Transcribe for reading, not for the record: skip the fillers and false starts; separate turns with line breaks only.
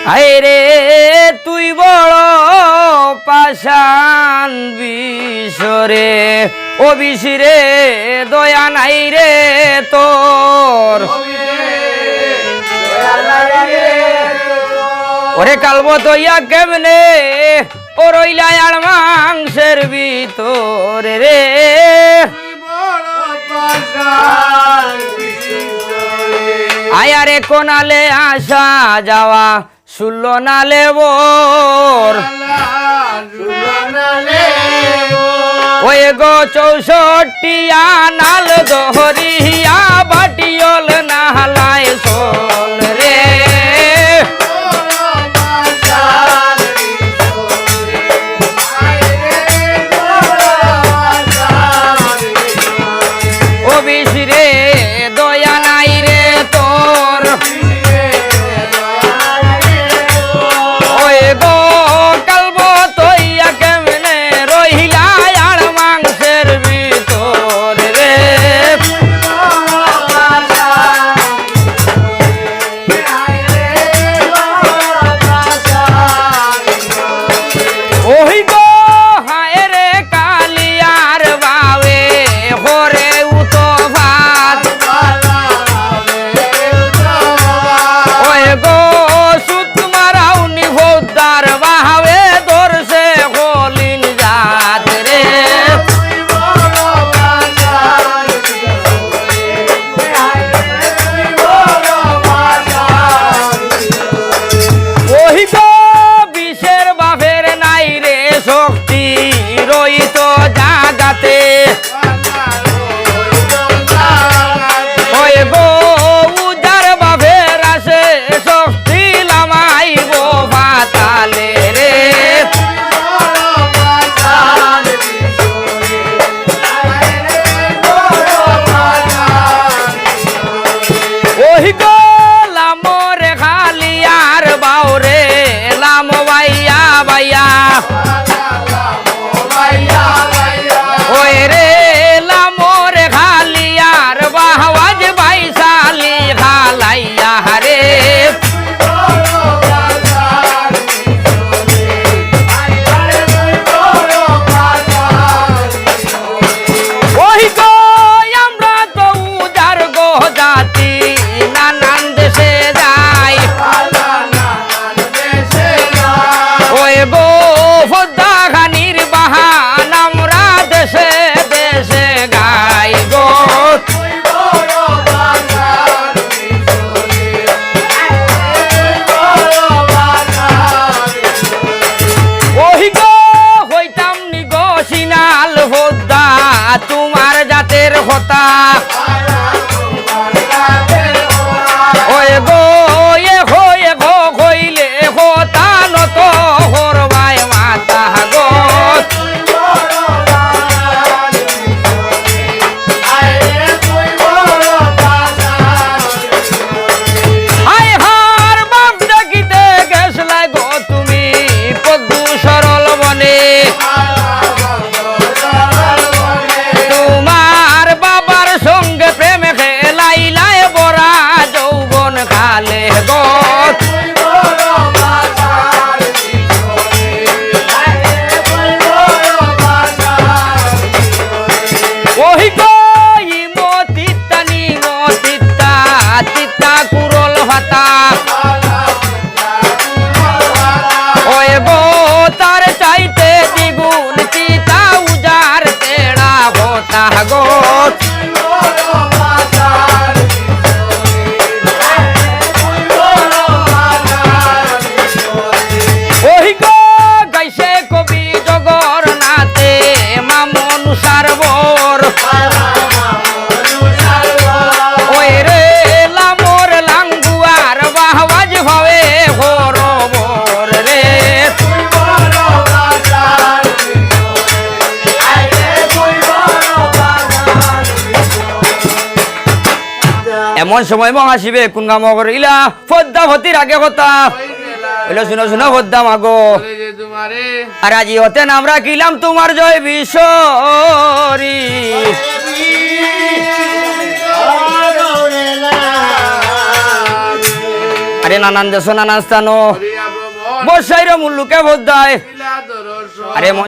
আইরে তুই বড় পাষাণ বিশরে ও বিশিরে দয়া নাই রে তোর ওরে কালবো তৈয়া কেমনে ও রইলা আর মাংসের ভিতরে রে আয়ারে কোনালে আসা যাওয়া শুনল না লেবর ওই গো 64 নাল দহরিয়া বাটিয়ল নালায় সোল রে ও বিশরে দয়া নাই রে তোর ওই গো কালবো তৈয়া কেমনে রহিলা আর মাংসের ভিতর রে ওই গো হায় রে কালিয়ার বাবে হরে উতো ভাত ওই গো সুত মারাউনি ভোদার বাহাবে দর্শে হলিন জাত রে ওই গো বিষের বাপের নাই রে শক্তি রইত জাগাতে ওই গো উজার বাপের আসে শক্তি লামাইব পাতালে রে ওই গো লামরে খালিয়ার বাউরে লাম বাইয়া বাইয়া ওই রে লামরে খালিয়ার বাহওয়াজ বাইসালি খালাইয়া রে ওই গো আমরা তো উজার গো জাতি নানান দেশে যাই ওই গো ফদ্দা খানির বাহান আমরা দেশে দেশে গাই গো ওই গো হইতাম নি গো সিনাল ফদ্দা তোমার জাতের হতা ওই গো এ গো কইলে হতা নত হরবাই মাতা গো আয় হার বাপ ডাকিতে গেছলাই গো তুমি পদ্মু সরল বনে তোমার বাবার সঙ্গে প্রেম খেলাইলায় বরা যৌবন কালে গো ওই গো ইমতিত্তা নিমতিত্তা তিত্তা কুরল ভাতা ওই গো তার চাইতে দ্বিগুণ তিতা উজার তেড়া হতা গো ওই গো গাইছে কবি জগন্নাথে মামন সারবর ওই রে লামর লাঙ্গুয়ার বাহওয়াজ ভাবে হরবর রে এমন সময় মহাশিবে কোন কাম করিলা পদ্মা ভতির আগে কথা হইলো শুনো শুনো পদ্মা মাগো আর আজি হতেন আমরা কিলাম তোমার জয় বিশ্বরী আরে নানান দেশ নানান স্থান বসাইর মুল্লুকে ভোট দেয় আরে